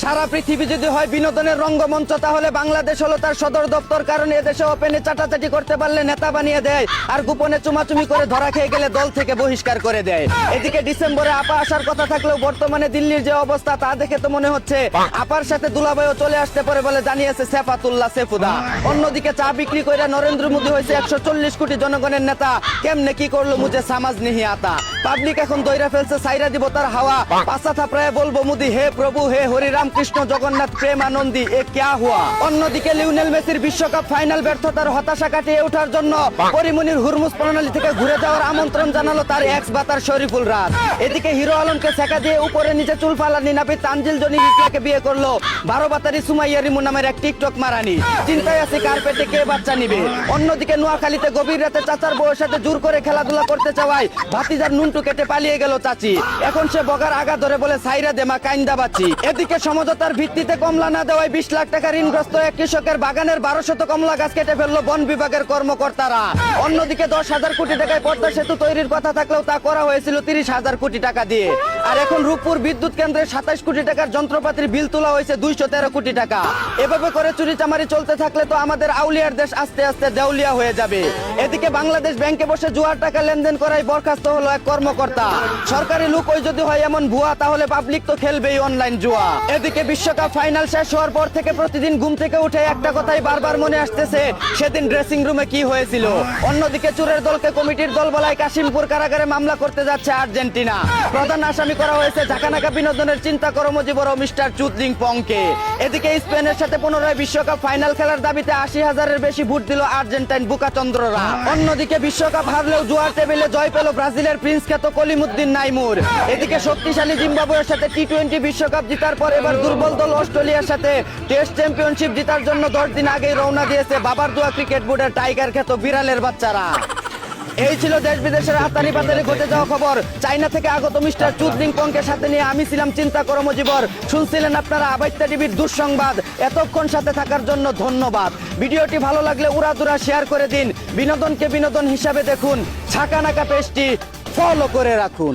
সারা পৃথিবী যদি হয় বিনোদনের রঙ্গমঞ্চ তাহলে বাংলাদেশ হলো তার সদর দপ্তর। কারণ এদেশে ওপেনে চাটাচাটি করতে পারলে নেতা বানিয়ে দেয়, আর গোপনে চুমাচুমি করে ধরা খেয়ে গেলে দল থেকে বহিষ্কার করে দেয়। এদিকে ডিসেম্বরে আপা আসার কথা থাকলেও বর্তমানে দিল্লির যে অবস্থা তা দেখে তো মনে হচ্ছে আপার সাথে দুলাভাইও চলে আসতে পারে বলে জানিয়েছে সেফাতুল্লাহ সেফুদা। অন্যদিকে চা বিক্রি করে নরেন্দ্র মোদী হয়েছে 140 কোটি জনগণের নেতা। কেমনে কি করলো মুঝে সামাজ নিহি আতা। পাবলিক এখন দইরা ফেলছে সাইরা দিব তার হাওয়া। পাঁচা থাপড়ায় বলবো মোদী হে প্রভু হে হরিরাম কৃষ্ণ জগন্নাথ প্রেম আনন্দী এ ক্যা হুয়া। অন্যদিকে লিওনেল মেসির বিশ্বকাপ ফাইনাল ব্যর্থতার হতাশা কাটিয়ে ওঠার জন্য পরিমনির হুরমুজ প্রণালী থেকে ঘুরে যাওয়ার আমন্ত্রণ জানালো তার এক্স বাতার শরীফুল রাত। এদিকে হিরো আলমকে ছেকা দিয়ে উপরে নিচে চুল ফালানি নাপি তানজিল জনি রিকলাকে বিয়ে করলো 12 বাতারি সুমাইয়া রিমু নামের এক টিকটক মারানি। চিন্তায় আছে কার পেটে কে বাচ্চা নিবে। অন্যদিকে নোয়াখালীতে গভীর রাতে চাচার বউয়ের সাথে জোর করে খেলাধুলা করতে চাওয়ায় ভাতিজার নুনটু কেটে পালিয়ে গেল চাচি। এখন সে বগার আগা ধরে বলে সাইরা দেমা কাইন্দা বাচ্চি। এদিকে সমঝোতার ভিত্তিতে কমলা না দেওয়ায় 20 লাখ টাকা ঋণগ্রস্ত এক কৃষকের বাগানের 1200 কমলা গাছ কেটে ফেললো বন বিভাগের কর্মকর্তারা। অন্যদিকে 10,000 কোটি টাকায় পদ্মা সেতু তৈরির কথা থাকলেও তা করা হয়েছিল 30,000 কোটি টাকা দিয়ে। আর এখন রূপপুর বিদ্যুৎ কেন্দ্রে 27 কোটি টাকার যন্ত্রপাতির বিল তোলা হয়েছে 213 কোটি টাকা। এভাবে করে চুরি চামারি চলতে থাকলে তো আমাদের আউলিয়ার দেশ আস্তে আস্তে দেউলিয়া হয়ে যাবে। এদিকে বাংলাদেশ ব্যাংকে বসে জুয়ার টাকা লেনদেন করায় বরখাস্ত হলো এক কর্মকর্তা। সরকারি লোক ওই যদি হয় এমন ভুয়া তাহলে পাবলিক তো খেলবেই অনলাইন জুয়া। এদিকে বিশ্বকাপ ফাইনাল শেষ হওয়ার পর থেকে প্রতিদিন ঘুম থেকে উঠে একটা কথাই বারবার মনে আসতেছে, সেদিন ড্রেসিং রুমে কি হয়েছিল। অন্যদিকে চোরের দলকে কমিটির দল বলায় কাশিমপুর কারাগারে মামলা করতে যাচ্ছে আর্জেন্টিনা। প্রধান আসামি করা হয়েছে ঝাঁকানাকা বিনোদনের চিন্তা কর্মজীবী মিস্টার চুতলিং পংকে। এদিকে স্পেনের সাথে পুনরায় বিশ্বকাপ ফাইনাল খেলার দাবিতে 80,000-এর বেশি ভোট দিল আর্জেন্টাইন বুকাচন্দ্ররা। অন্যদিকে বিশ্বকাপ হারলেও জুয়ার টেবিলে জয় পেল ব্রাজিলের প্রিন্স খ্যাত কলিমুদ্দিন নাইমুর। এদিকে শক্তিশালী জিম্বাবুয়ের সাথে টি-20 বিশ্বকাপ জিতার পর এবার দুর্বল দল অস্ট্রেলিয়ার সাথে টেস্ট চ্যাম্পিয়নশিপ জিতার জন্য 10 দিন আগেই রওনা দিয়েছে বাবার দোয়া ক্রিকেট বোর্ডের টাইগার খ্যাত বিড়ালের বাচ্চারা। এই ছিল দেশ বিদেশের হাতালি পাতালি ঘটে যাওয়া খবর। চাইনা থেকে আগত মিস্টার চুতলিং পংকে সাথে নিয়ে আমি ছিলাম চিন্তা কর্মজীবর। শুনছিলেন আপনারা আবাইত্যা টিভির দুঃসংবাদ। এতক্ষণ সাথে থাকার জন্য ধন্যবাদ। ভিডিওটি ভালো লাগলে উড়াদুরা শেয়ার করে দিন। বিনোদনকে বিনোদন হিসাবে দেখুন। ঝাঁকানাকা পেজটি ফলো করে রাখুন।